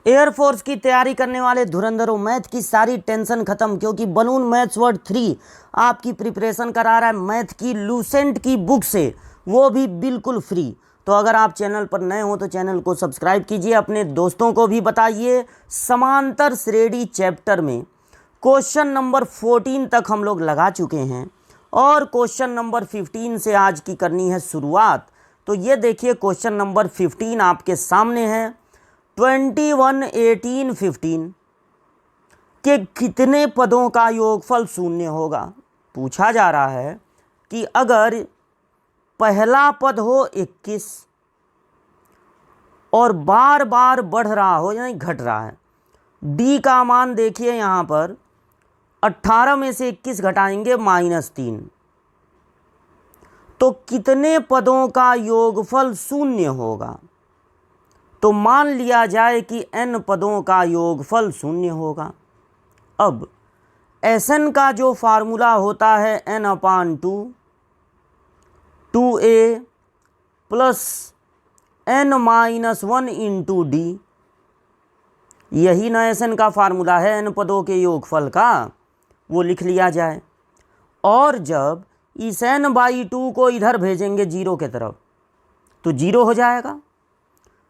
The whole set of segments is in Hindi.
एयरफोर्स की तैयारी करने वाले धुरंधरों, मैथ की सारी टेंशन खत्म, क्योंकि बलून मैथ्स वर्ड 3 आपकी प्रिपरेशन करा रहा है मैथ की लूसेंट की बुक से, वो भी बिल्कुल फ्री। तो अगर आप चैनल पर नए हो तो चैनल को सब्सक्राइब कीजिए, अपने दोस्तों को भी बताइए। समांतर श्रेणी चैप्टर में क्वेश्चन नंबर 14 तक हम लोग लगा चुके हैं और क्वेश्चन नंबर 15 से आज की करनी है शुरुआत। तो ये देखिए क्वेश्चन नंबर 15 आपके सामने है। 21, 18, 15 के कितने पदों का योगफल शून्य होगा। पूछा जा रहा है कि अगर पहला पद हो 21 और बार बार बढ़ रहा हो यानी घट रहा है, डी का मान देखिए यहाँ पर 18 में से 21 घटाएंगे -3, तो कितने पदों का योगफल शून्य होगा। तो मान लिया जाए कि n पदों का योगफल शून्य होगा। अब Sn का जो फार्मूला होता है n/2 2a plus n-1 into D, यही ना Sn का फार्मूला है n पदों के योगफल का, वो लिख लिया जाए। और जब इस n/2 को इधर भेजेंगे 0 के तरफ तो 0 हो जाएगा,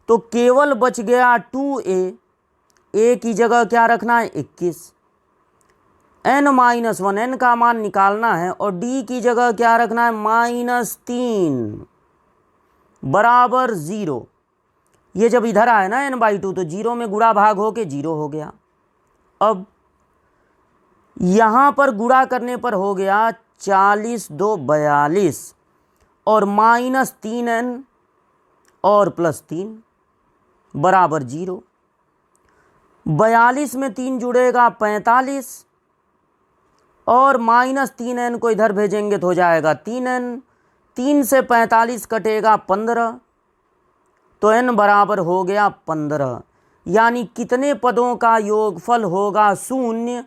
तो केवल बच गया 2a, a की जगह क्या रखना है 21, n-1 n का मान निकालना है और d की जगह क्या रखना है -3 बराबर 0। ये जब इधर आए ना n/2 तो 0 में गुणा भाग हो के 0 हो गया। अब यहाँ पर गुणा करने पर हो गया 40 2 42 और -3n और +3 बराबर 0। 42 में 3 जुड़ेगा 45 और -3n को इधर भेजेंगे तो हो जाएगा 3n, 3 से 45 कटेगा 15, तो n बराबर हो गया 15। यानी कितने पदों का योगफल होगा शून्य,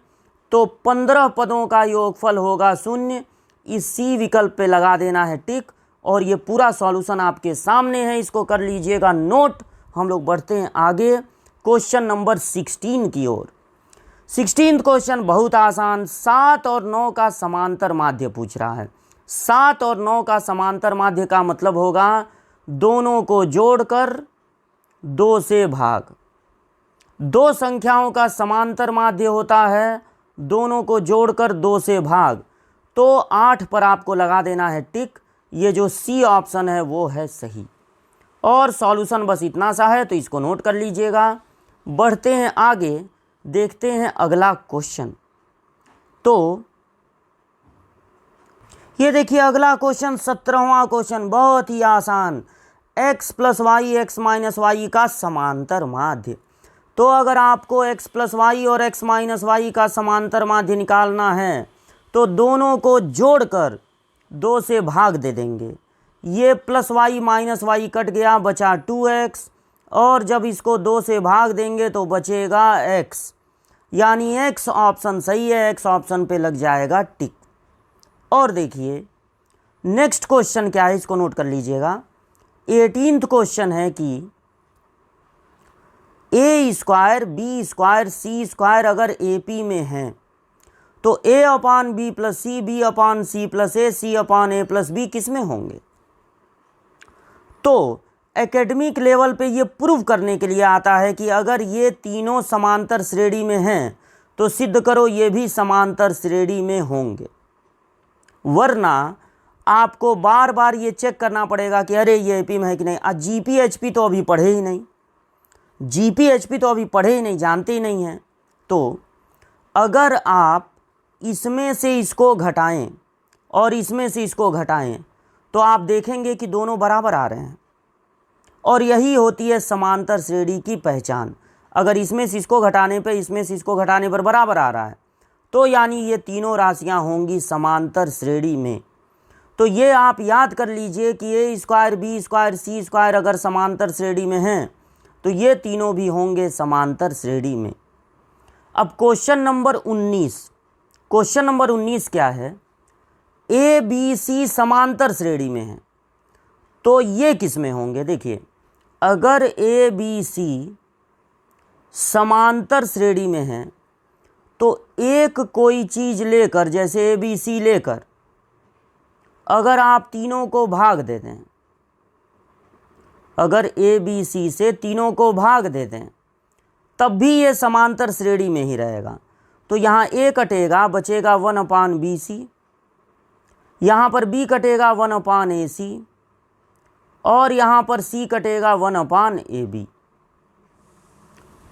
तो 15 पदों का योगफल होगा शून्य। इस सी विकल्प पे लगा देना है टिक और ये पूरा सॉल्यूशन आपके सामने है, इसको कर लीजिएगा नोट। हम लोग बढ़ते हैं आगे क्वेश्चन नंबर 16 की ओर। 16 क्वेश्चन बहुत आसान, 7 और 9 का समांतर माध्य पूछ रहा है। 7 और 9 का समांतर माध्य का मतलब होगा दोनों को जोड़कर 2 से भाग। दो संख्याओं का समांतर माध्य होता है दोनों को जोड़कर 2 से भाग, तो 8 पर आपको लगा देना है टिक। ये जो सी ऑप्शन है वो है सही और सॉल्यूशन बस इतना सा है, तो इसको नोट कर लीजिएगा। बढ़ते हैं आगे, देखते हैं अगला क्वेश्चन। तो ये देखिए अगला क्वेश्चन 17वां क्वेश्चन, बहुत ही आसान। x + y x - y का समांतर माध्य। तो अगर आपको x + y और x - y का समांतर माध्य निकालना है तो दोनों को जोड़कर 2 से भाग दे देंगे। ये +y - y कट गया, बचा 2x और जब इसको 2 से भाग देंगे तो बचेगा x, यानी x ऑप्शन सही है, x ऑप्शन पे लग जाएगा टिक। और देखिए नेक्स्ट क्वेश्चन क्या है, इसको नोट कर लीजिएगा। 18th क्वेश्चन है कि a² b² c² अगर AP में है तो a/b + c b/c + a c/a + b किस में होंगे। तो एकेडमिक लेवल पे ये प्रूव करने के लिए आता है कि अगर ये तीनों समांतर श्रेणी में हैं तो सिद्ध करो ये भी समांतर श्रेणी में होंगे, वरना आपको बार बार ये चेक करना पड़ेगा कि अरे ये एपी में है कि नहीं। GP HP तो अभी पढ़े ही नहीं, GP HP तो अभी पढ़े ही नहीं, जानते ही नहीं हैं। तो अगर आप इसमें से इसको घटाएं और इसमें से इसको घटाएं तो आप देखेंगे कि दोनों बराबर आ रहे हैं, और यही होती है समांतर श्रेणी की पहचान। अगर इसमें से इसको घटाने पे इसमें से इसको घटाने पर बराबर आ रहा है तो यानी ये तीनों राशियां होंगी समांतर श्रेणी में। तो ये आप याद कर लीजिए कि a² b² c² अगर समांतर श्रेणी में हैं तो ये तीनों भी होंगे समांतर श्रेणी में। अब क्वेश्चन नंबर 19, क्वेश्चन नंबर 19 क्या है, ABC समांतर श्रेणी में है तो ये किस में होंगे। देखिए अगर ABC समांतर श्रेणी में हैं तो एक कोई चीज़ लेकर, जैसे ए बी सी लेकर अगर आप तीनों को भाग दे दें, अगर ए बी सी से तीनों को भाग दे दें तब भी ये समांतर श्रेणी में ही रहेगा। तो यहाँ ए कटेगा, बचेगा 1/BC, यहाँ पर बी कटेगा 1/AC और यहाँ पर सी कटेगा 1/AB।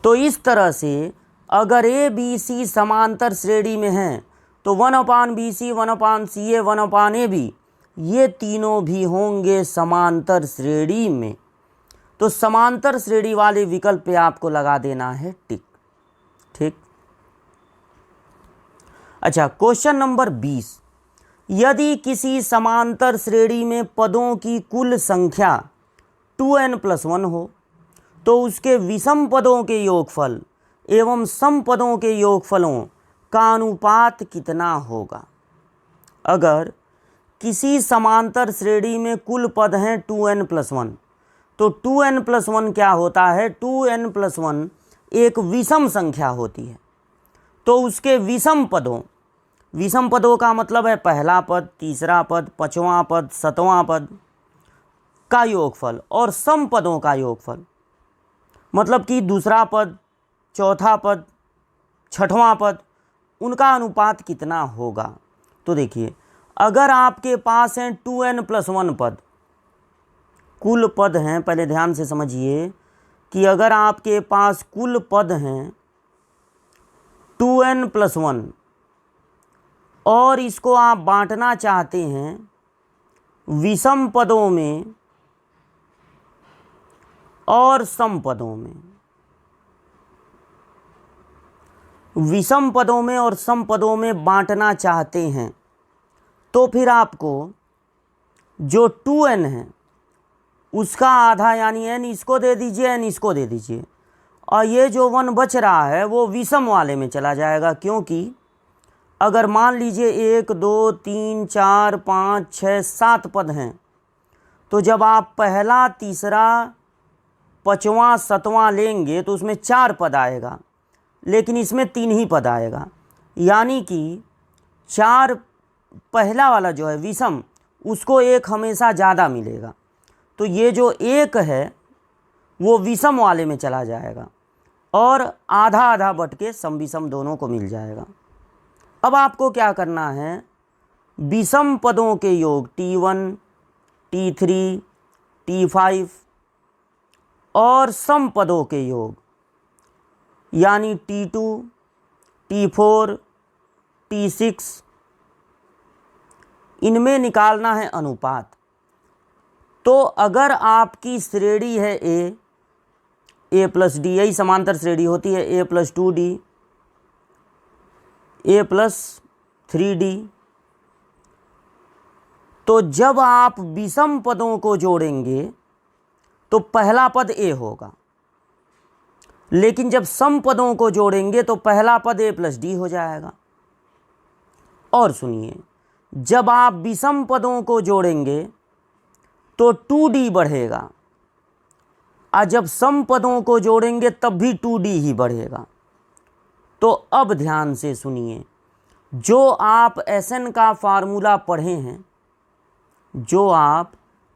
तो इस तरह से अगर ए बी सी समांतर श्रेणी में हैं तो 1/BC, 1/CA, 1/AB ये तीनों भी होंगे समांतर श्रेणी में। तो समांतर श्रेणी वाले विकल्प पे आपको लगा देना है टिक। ठीक। अच्छा, क्वेश्चन नंबर 20, यदि किसी समांतर श्रेणी में पदों की कुल संख्या 2n+1 हो तो उसके विषम पदों के योगफल एवं सम पदों के योगफलों का अनुपात कितना होगा। अगर किसी समांतर श्रेणी में कुल पद हैं 2n+1 तो 2n+1 क्या होता है, 2n+1 एक विषम संख्या होती है। तो उसके विषम पदों का मतलब है पहला पद, तीसरा पद, पांचवां पद, सातवां पद का योगफल और सम पदों का योगफल, मतलब कि दूसरा पद, चौथा पद, छठवां पद, उनका अनुपात कितना होगा। तो देखिए, अगर आपके पास हैं 2n+1 पद, कुल पद हैं, पहले ध्यान से समझिए कि अगर आपके पास कुल पद हैं 2n+1 और इसको आप बांटना चाहते हैं विषम पदों में और सम पदों में, विषम पदों में और सम पदों में बांटना चाहते हैं, तो फिर आपको जो 2n है उसका आधा यानी n इसको दे दीजिए, n इसको दे दीजिए, और ये जो 1 बच रहा है वो विषम वाले में चला जाएगा। क्योंकि अगर मान लीजिए 1 2 3 4 5 6 7 पद हैं तो जब आप पहला, तीसरा, पांचवां, सातवां लेंगे तो उसमें 4 पद आएगा, लेकिन इसमें 3 ही पद आएगा, यानी कि 4 पहला वाला जो है विषम उसको 1 हमेशा ज़्यादा मिलेगा। तो ये जो 1 है वो विषम वाले में चला जाएगा और आधा आधा बट के सम विषम दोनों को मिल जाएगा। अब आपको क्या करना है, विषम पदों के योग T1, T3, T5 और सम पदों के योग यानी T2, T4, T6, इनमें निकालना है अनुपात। तो अगर आपकी श्रेणी है a+d, यही समांतर श्रेणी होती है, a+2d, a+3d, तो जब आप विषम पदों को जोड़ेंगे तो पहला पद a होगा, लेकिन जब सम पदों को जोड़ेंगे तो पहला पद a+d हो जाएगा। और सुनिए, जब आप विषम पदों को जोड़ेंगे तो 2d बढ़ेगा और जब सम पदों को जोड़ेंगे तब भी 2d ही बढ़ेगा। तो अब ध्यान से सुनिए, जो आप Sn का फार्मूला पढ़े हैं, जो आप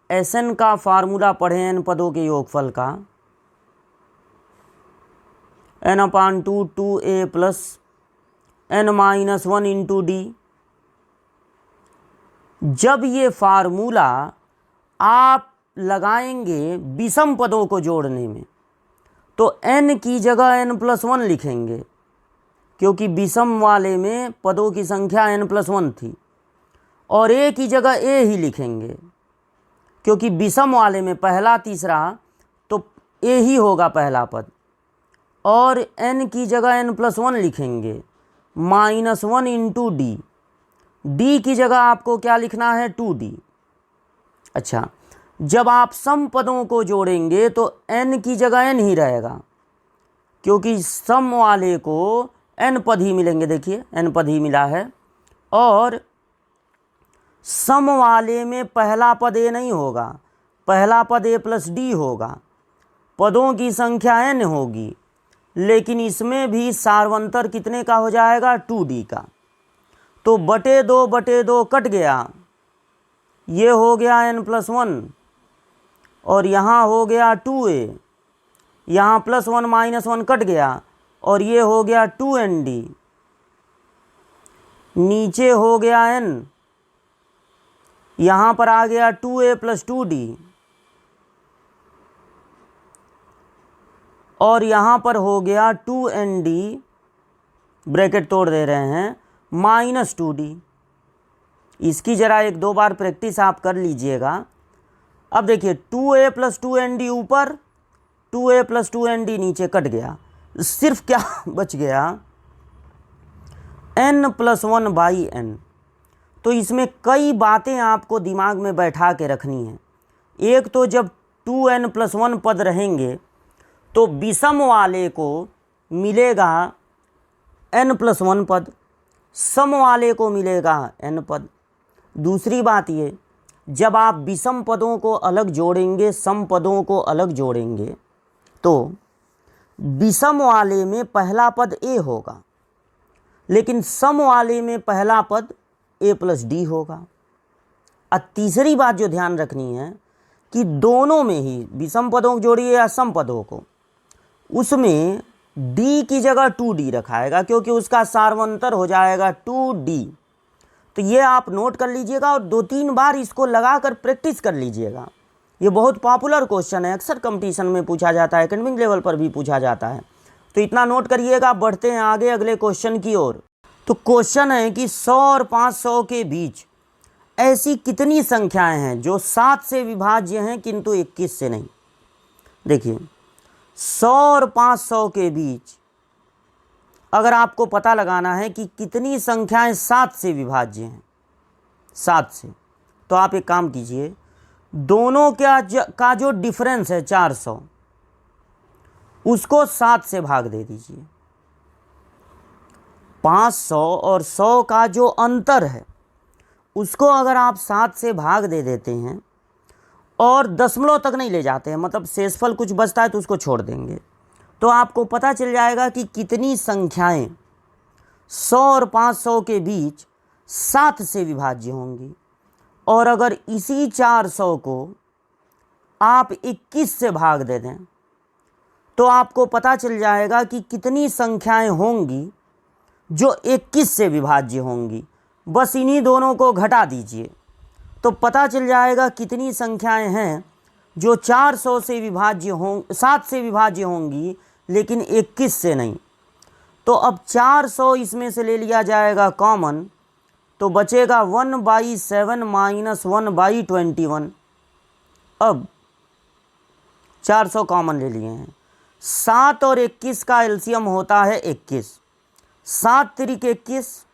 Sn का फार्मूला पढ़े हैं n पदों के योगफल का, n/2 2a plus n-1 into d, जब ये फार्मूला आप लगाएंगे विषम पदों को जोड़ने में तो n की जगह n+1 लिखेंगे, क्योंकि विषम वाले में पदों की संख्या n+1 थी, और a की जगह a ही लिखेंगे, क्योंकि विषम वाले में पहला, तीसरा तो a ही होगा पहला पद, और n की जगह n+1 लिखेंगे, -1 इंटू d, d की जगह आपको क्या लिखना है, 2d। अच्छा, जब आप सम पदों को जोड़ेंगे तो n की जगह n ही रहेगा, क्योंकि सम वाले को n पद ही मिलेंगे, देखिए n पद ही मिला है, और सम वाले में पहला पद a नहीं होगा, पहला पद a+d होगा, पदों की संख्या n होगी, लेकिन इसमें भी सार्वंतर कितने का हो जाएगा, 2D का। तो बटे दो कट गया, ये हो गया n+1 और यहाँ हो गया 2a, यहाँ +1 -1 कट गया और ये हो गया 2nd, नीचे हो गया n, यहाँ पर आ गया 2a + 2d और यहाँ पर हो गया 2nd, ब्रैकेट तोड़ दे रहे हैं, -2d। इसकी ज़रा 1-2 बार प्रैक्टिस आप कर लीजिएगा। अब देखिए 2a + 2nd ऊपर, 2a + 2nd नीचे कट गया, सिर्फ क्या बच गया, n+1/n। तो इसमें कई बातें आपको दिमाग में बैठा के रखनी है। एक तो जब 2n+1 पद रहेंगे तो विषम वाले को मिलेगा n+1 पद, सम वाले को मिलेगा n पद। दूसरी बात ये, जब आप विषम पदों को अलग जोड़ेंगे, सम पदों को अलग जोड़ेंगे, तो विषम वाले में पहला पद a होगा, लेकिन सम वाले में पहला पद a + d होगा। अब तीसरी बात जो ध्यान रखनी है कि दोनों में ही विषम पदों को जोड़िए या सम पदों को, उसमें d की जगह 2d रखाएगा क्योंकि उसका सार्वंतर हो जाएगा 2d। तो ये आप नोट कर लीजिएगा और 2-3 बार इसको लगाकर प्रैक्टिस कर लीजिएगा। ये बहुत पॉपुलर क्वेश्चन है, अक्सर कंपटीशन में पूछा जाता है, एकेडमिक लेवल पर भी पूछा जाता है। तो इतना नोट करिएगा। बढ़ते हैं आगे अगले क्वेश्चन की ओर। तो क्वेश्चन है कि 100 और 500 के बीच ऐसी कितनी संख्याएं हैं जो 7 से विभाज्य हैं किंतु 21 से नहीं। देखिए 100 और 500 के बीच अगर आपको पता लगाना है कि कितनी संख्याएं 7 से विभाज्य हैं, 7 से, तो आप एक काम कीजिए, दोनों का जो डिफरेंस है 400, उसको 7 से भाग दे दीजिए। 500 और 100 का जो अंतर है उसको अगर आप 7 से भाग दे देते हैं और दशमलव तक नहीं ले जाते हैं, मतलब शेषफल कुछ बचता है तो उसको छोड़ देंगे, तो आपको पता चल जाएगा कि कितनी संख्याएं 100 और 500 के बीच 7 से विभाज्य होंगी। और अगर इसी 400 को आप 21 से भाग दे दें तो आपको पता चल जाएगा कि कितनी संख्याएं होंगी जो 21 से विभाज्य होंगी। बस इन्हीं दोनों को घटा दीजिए तो पता चल जाएगा कितनी संख्याएं हैं जो 400 से विभाज्य हों 7 से विभाज्य होंगी लेकिन 21 से नहीं। तो अब 400 इसमें से ले लिया जाएगा कॉमन, तो बचेगा 1/7 - 1/21। अब 400 कॉमन ले लिए हैं, 7 और 21 का एलसीएम होता है 21, 7 त्रिक 21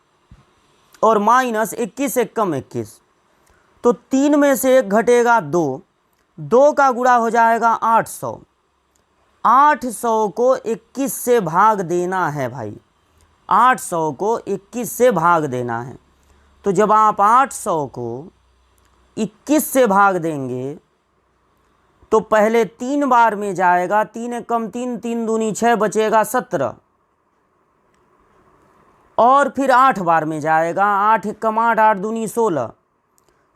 और माइनस 21 एक कम 21, तो 3 में से 1 घटेगा 2, 2 का गुणा हो जाएगा 800, 800 को 21 से भाग देना है भाई, 800 को 21 से भाग देना है। तो जब आप 800 को 21 से भाग देंगे तो पहले 3 बार में जाएगा, 3 एक कम 3, 3 दूनी 6, बचेगा 17, और फिर 8 बार में जाएगा, 8 एक कम 8, 8 दूनी 16,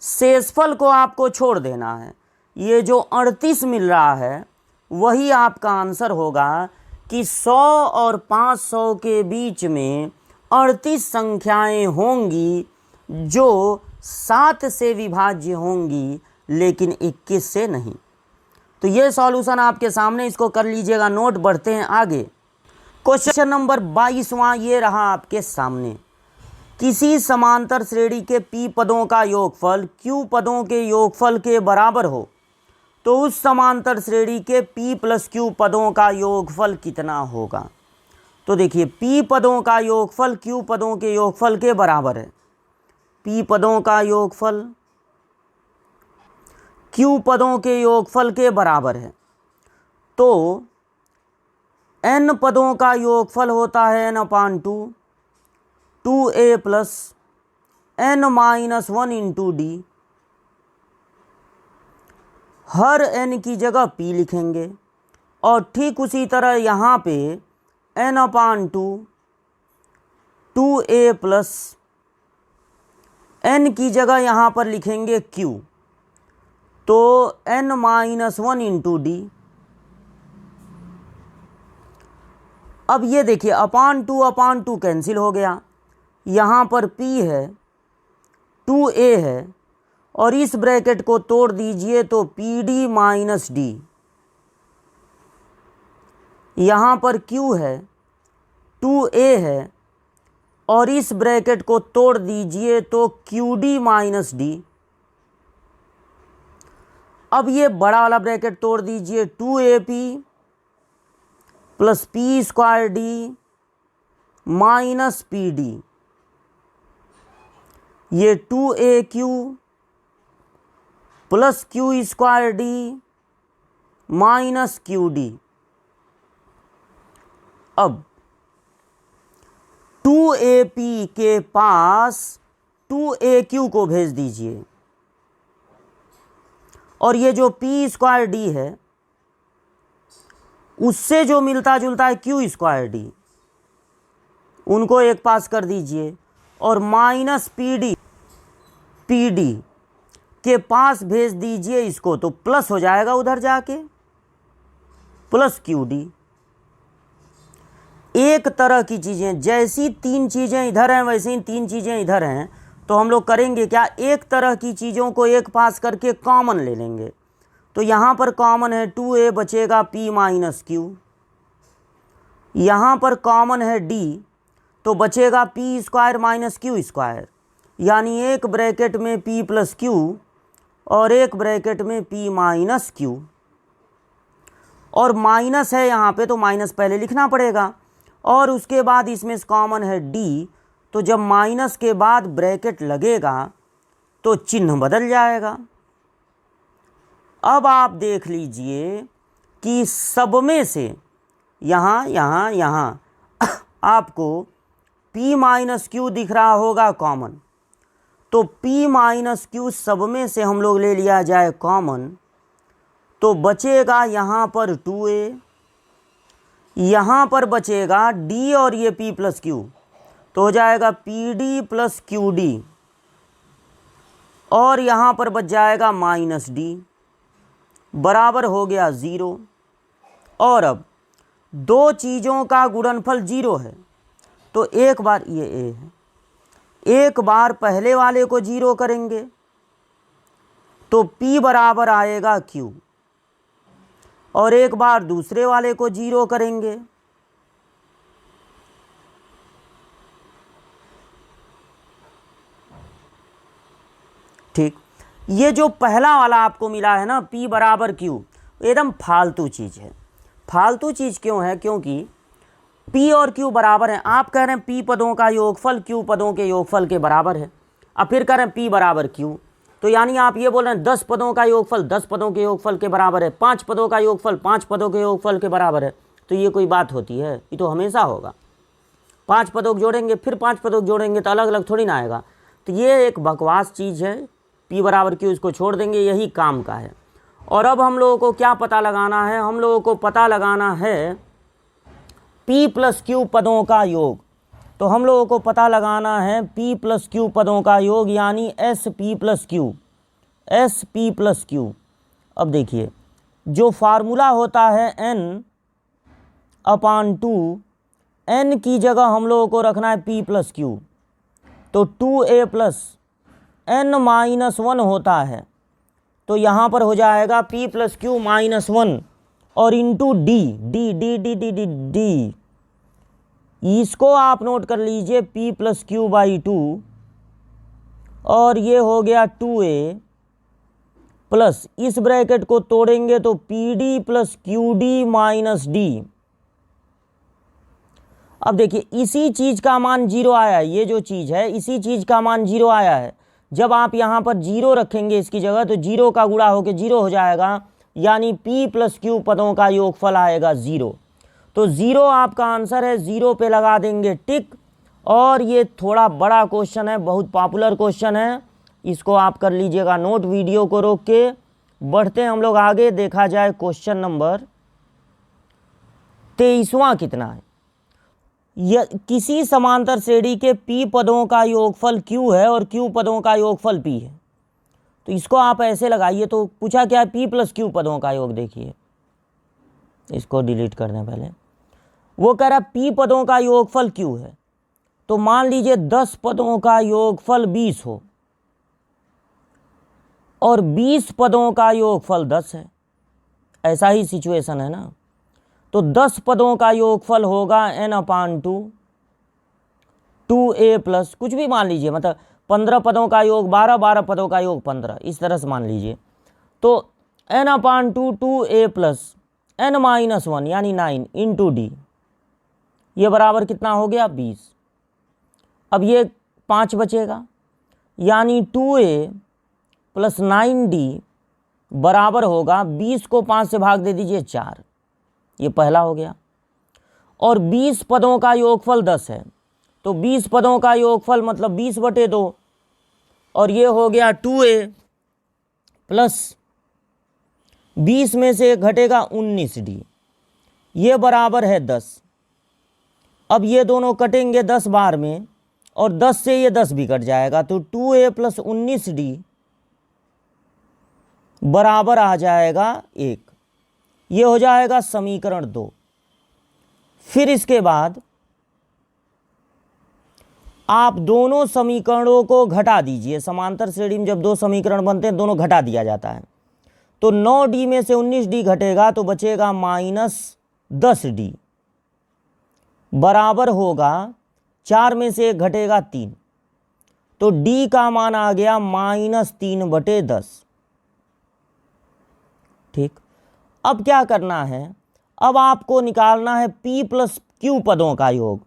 शेषफल को आपको छोड़ देना है। ये जो 38 मिल रहा है वही आपका आंसर होगा कि 100 और 500 के बीच में 38 संख्याएं होंगी जो 7 से विभाज्य होंगी लेकिन 21 से नहीं। तो ये सॉल्यूशन आपके सामने, इसको कर लीजिएगा नोट। बढ़ते हैं आगे। क्वेश्चन नंबर 22वां ये रहा आपके सामने। किसी समांतर श्रेणी के p पदों का योगफल q पदों के योगफल के बराबर हो तो उस समांतर श्रेणी के p + q पदों का योगफल कितना होगा। तो देखिए p पदों का योगफल q पदों के योगफल के बराबर है। p पदों का योगफल q पदों के योगफल के बराबर है, तो n पदों का योगफल होता है n/2, 2a + n - 1 × d। हर n की जगह p लिखेंगे और ठीक उसी तरह यहाँ पे n/2 2a प्लस n की जगह यहाँ पर लिखेंगे q, तो n-1 इंटू डी। अब ये देखिए अपान टू कैंसिल हो गया, यहाँ पर p है 2a है और इस ब्रैकेट को तोड़ दीजिए तो PD माइनस डी। यहाँ पर q है 2a है और इस ब्रैकेट को तोड़ दीजिए तो QD माइनस डी। अब ये बड़ा वाला ब्रैकेट तोड़ दीजिए 2AP plus P square D minus PD। ये 2AQ plus Q square D minus QD। अब 2AP के पास 2AQ को भेज दीजिए और ये जो P स्क्वायर डी है उससे जो मिलता जुलता है Q स्क्वायर डी, उनको एक पास कर दीजिए और माइनस PD के पास भेज दीजिए इसको, तो प्लस हो जाएगा उधर जाके प्लस QD। एक तरह की चीज़ें, जैसी तीन चीज़ें इधर हैं वैसे ही तीन चीज़ें इधर हैं, तो हम लोग करेंगे क्या, एक तरह की चीज़ों को एक पास करके कॉमन ले लेंगे। तो यहाँ पर कॉमन है 2a बचेगा p माइनस क्यू, यहाँ पर कॉमन है d तो बचेगा p square minus Q square, यानी एक ब्रैकेट में p प्लस क्यू और एक ब्रैकेट में p माइनस क्यू। और माइनस है यहाँ पे तो माइनस पहले लिखना पड़ेगा और उसके बाद इसमें कॉमन है d, तो जब माइनस के बाद ब्रैकेट लगेगा तो चिन्ह बदल जाएगा। अब आप देख लीजिए कि सब में से यहाँ आपको p माइनस क्यू दिख रहा होगा कॉमन, तो p माइनस क्यू सब में से हम लोग ले लिया जाए कॉमन, तो बचेगा यहाँ पर 2a, यहाँ पर बचेगा d और ये p प्लस क्यू, तो हो जाएगा PD प्लस QD और यहाँ पर बच जाएगा माइनस d, बराबर हो गया 0। और अब दो चीज़ों का गुणनफल 0 है, तो एक बार ये a है, एक बार पहले वाले को 0 करेंगे तो p बराबर आएगा q, और एक बार दूसरे वाले को 0 करेंगे ठीक। ये जो पहला वाला आपको मिला है ना p बराबर q, एकदम फालतू चीज़ है। फालतू चीज़ क्यों है, क्योंकि p और q बराबर हैं। आप कह रहे हैं p पदों का योगफल q पदों के योगफल के बराबर है, अब फिर कह रहे हैं p बराबर q, तो यानी आप ये बोल रहे हैं 10 पदों का योगफल 10 पदों के योगफल के बराबर है, 5 पदों का योगफल 5 पदों के योगफल के बराबर है। तो ये कोई बात होती है, ये तो हमेशा होगा। 5 पदों को जोड़ेंगे फिर 5 पदों को जोड़ेंगे तो अलग अलग थोड़ी ना आएगा। तो ये एक बकवास चीज़ है, p बराबर q, इसको छोड़ देंगे, यही काम का है। और अब हम लोगों को क्या पता लगाना है, हम लोगों को पता लगाना है p प्लस क्यू पदों का योग। तो हम लोगों को पता लगाना है p प्लस क्यू पदों का योग, यानी SP प्लस क्यू। अब देखिए जो फार्मूला होता है n/2, n की जगह हम लोगों को रखना है p प्लस क्यू, तो 2a प्लस n-1 होता है, तो यहाँ पर हो जाएगा p प्लस क्यू माइनस 1 और इंटू डी, इसको आप नोट कर लीजिए p प्लस क्यू बाई 2, और ये हो गया 2a प्लस इस ब्रैकेट को तोड़ेंगे तो PD plus QD minus D. अब देखिए इसी चीज़ का मान 0 आया है, ये जो चीज़ है इसी चीज़ का मान 0 आया है। जब आप यहाँ पर 0 रखेंगे इसकी जगह तो 0 का गुणा होकर 0 हो जाएगा, यानी p प्लस क्यू पदों का योगफल आएगा 0। तो 0 आपका आंसर है, 0 पे लगा देंगे टिक। और ये थोड़ा बड़ा क्वेश्चन है, बहुत पॉपुलर क्वेश्चन है, इसको आप कर लीजिएगा नोट, वीडियो को रोक के। बढ़ते हैं हम लोग आगे, देखा जाए क्वेश्चन नंबर 23वां कितना है। किसी समांतर श्रेणी के p पदों का योगफल q है और q पदों का योगफल p है, तो इसको आप ऐसे लगाइए। तो पूछा क्या है, p प्लस q पदों का योग। देखिए इसको डिलीट करने पहले, वो कह रहा p पदों का योगफल q है, तो मान लीजिए 10 पदों का योगफल 20 हो और 20 पदों का योगफल 10 है, ऐसा ही सिचुएशन है ना। तो 10 पदों का योगफल होगा n/2 2a प्लस कुछ भी मान लीजिए, मतलब 15 पदों का योग 12, 12 पदों का योग 15, इस तरह से मान लीजिए। तो n/2 2a प्लस n-1 यानी 9 इंटू डी, ये बराबर कितना हो गया 20। अब ये 5 बचेगा, यानी 2a प्लस 9d बराबर होगा 20 को 5 से भाग दे दीजिए 4, ये पहला हो गया। और 20 पदों का योगफल 10 है, तो 20 पदों का योगफल मतलब 20/2, और ये हो गया 2a प्लस 20 में से घटेगा 19d, ये बराबर है 10। अब ये दोनों कटेंगे 10 बार में, और 10 से ये 10 भी कट जाएगा, तो 2a प्लस 19d बराबर आ जाएगा 1। ये हो जाएगा समीकरण 2। फिर इसके बाद आप दोनों समीकरणों को घटा दीजिए। समांतर श्रेणी में जब दो समीकरण बनते हैं दोनों घटा दिया जाता है। तो 9d में से 19d घटेगा तो बचेगा -10d बराबर होगा 4 में से 1 घटेगा 3, तो d का मान आ गया -3/10। ठीक, अब क्या करना है, अब आपको निकालना है p प्लस q पदों का योग।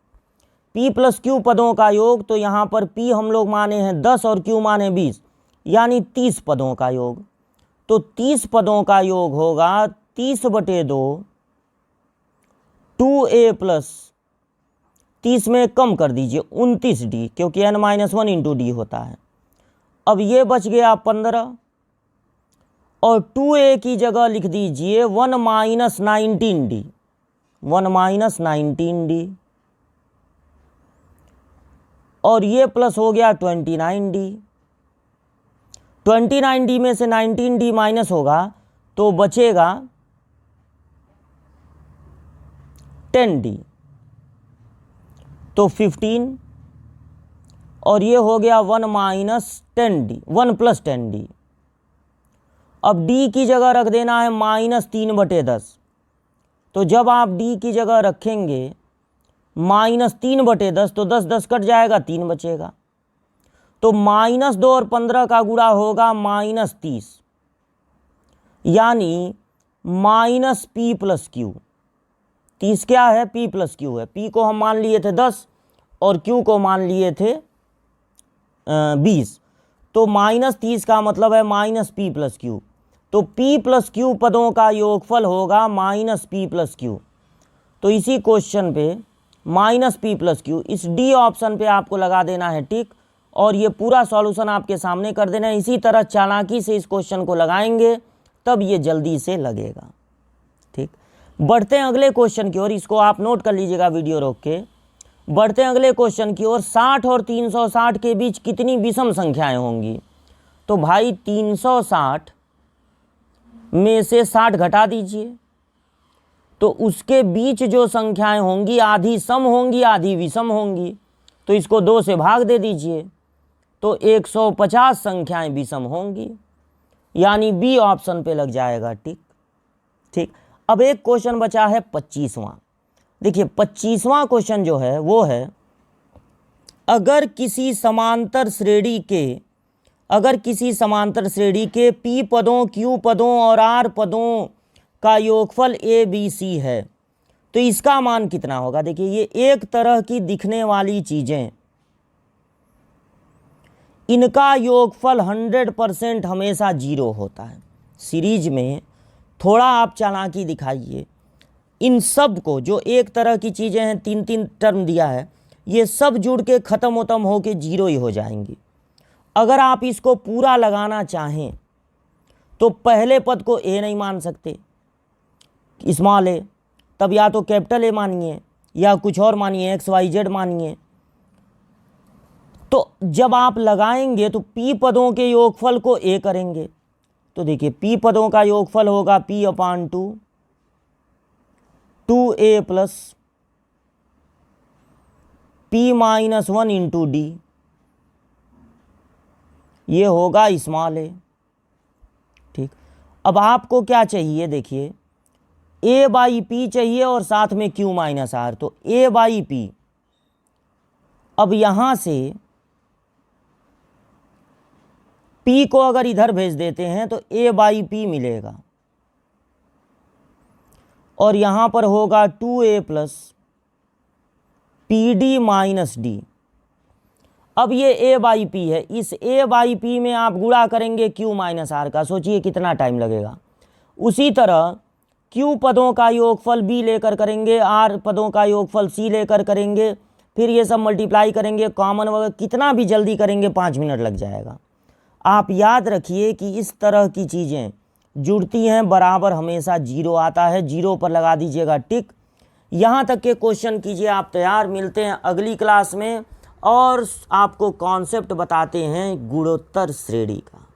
p प्लस q पदों का योग, तो यहाँ पर p हम लोग माने हैं 10 और q माने 20, यानी 30 पदों का योग। तो 30 पदों का योग होगा 30/2 2a प्लस 30 में कम कर दीजिए 29d, क्योंकि n-1 इंटू डी होता है। अब ये बच गया 15, और 2a की जगह लिख दीजिए 1 - 19d, 1 - 19d, और ये प्लस हो गया 29d। 29d में से 19d माइनस होगा तो बचेगा 10d, तो 15, और ये हो गया 1 - 10d, 1 + 10d। अब d की जगह रख देना है -3/10, तो जब आप d की जगह रखेंगे -3/10 तो 10 10 कट जाएगा, 3 बचेगा। तो -2 और 15 का गुणा होगा -30, यानी -p + q। 30 क्या है, p + q है। p को हम मान लिए थे 10 और q को मान लिए थे 20, तो -30 का मतलब है -p + q। तो p + q पदों का योगफल होगा -p + q। तो इसी क्वेश्चन पे -p + q, इस डी ऑप्शन पे आपको लगा देना है टिक, और ये पूरा सॉल्यूशन आपके सामने कर देना है। इसी तरह चालाकी से इस क्वेश्चन को लगाएंगे तब ये जल्दी से लगेगा। ठीक, बढ़ते हैं अगले क्वेश्चन की ओर, इसको आप नोट कर लीजिएगा वीडियो रोक के। बढ़ते हैं अगले क्वेश्चन की ओर। 60 और 360 के बीच कितनी विषम संख्याएं होंगी? तो भाई 360 में से 60 घटा दीजिए, तो उसके बीच जो संख्याएं होंगी आधी सम होंगी आधी विषम होंगी, तो इसको 2 से भाग दे दीजिए, तो 150 संख्याएं विषम होंगी, यानी बी ऑप्शन पे लग जाएगा टिक। ठीक, अब एक क्वेश्चन बचा है 25वां। देखिए 25वां क्वेश्चन जो है वो है, अगर किसी समांतर श्रेणी के p पदों, q पदों और r पदों का योगफल a b c है तो इसका मान कितना होगा? देखिए ये एक तरह की दिखने वाली चीजें, इनका योगफल 100% हमेशा 0 होता है। सीरीज में थोड़ा आप चालाकी दिखाइए, इन सब को जो एक तरह की चीज़ें हैं, 3 टर्म दिया है, ये सब जुड़ के ख़त्म हो के 0 ही हो जाएंगी। अगर आप इसको पूरा लगाना चाहें तो पहले पद को ए नहीं मान सकते, स्मॉल ए, तब या तो कैपिटल ए मानिए या कुछ और मानिए, एक्स वाई जेड मानिए। तो जब आप लगाएंगे तो p पदों के योगफल को a करेंगे। तो देखिए p पदों का योगफल होगा p/2 2a plus p-1 into D, ये होगा स्मॉल a। ठीक, अब आपको क्या चाहिए, देखिए a बाई पी चाहिए और साथ में q माइनस आर। तो a बाई पी, अब यहां से p को अगर इधर भेज देते हैं तो a बाई पी मिलेगा और यहां पर होगा 2a plus P D minus D. अब ये a बाई पी है, इस a बाई पी में आप गुणा करेंगे q माइनस आर का, सोचिए कितना टाइम लगेगा। उसी तरह q पदों का योगफल b लेकर करेंगे, r पदों का योगफल c लेकर करेंगे, फिर ये सब मल्टीप्लाई करेंगे, कॉमन वगैरह कितना भी जल्दी करेंगे 5 मिनट लग जाएगा। आप याद रखिए कि इस तरह की चीज़ें जुड़ती हैं बराबर हमेशा जीरो आता है, जीरो पर लगा दीजिएगा टिक। यहाँ तक के क्वेश्चन कीजिए आप तैयार। मिलते हैं अगली क्लास में और आपको कॉन्सेप्ट बताते हैं गुणोत्तर श्रेणी का।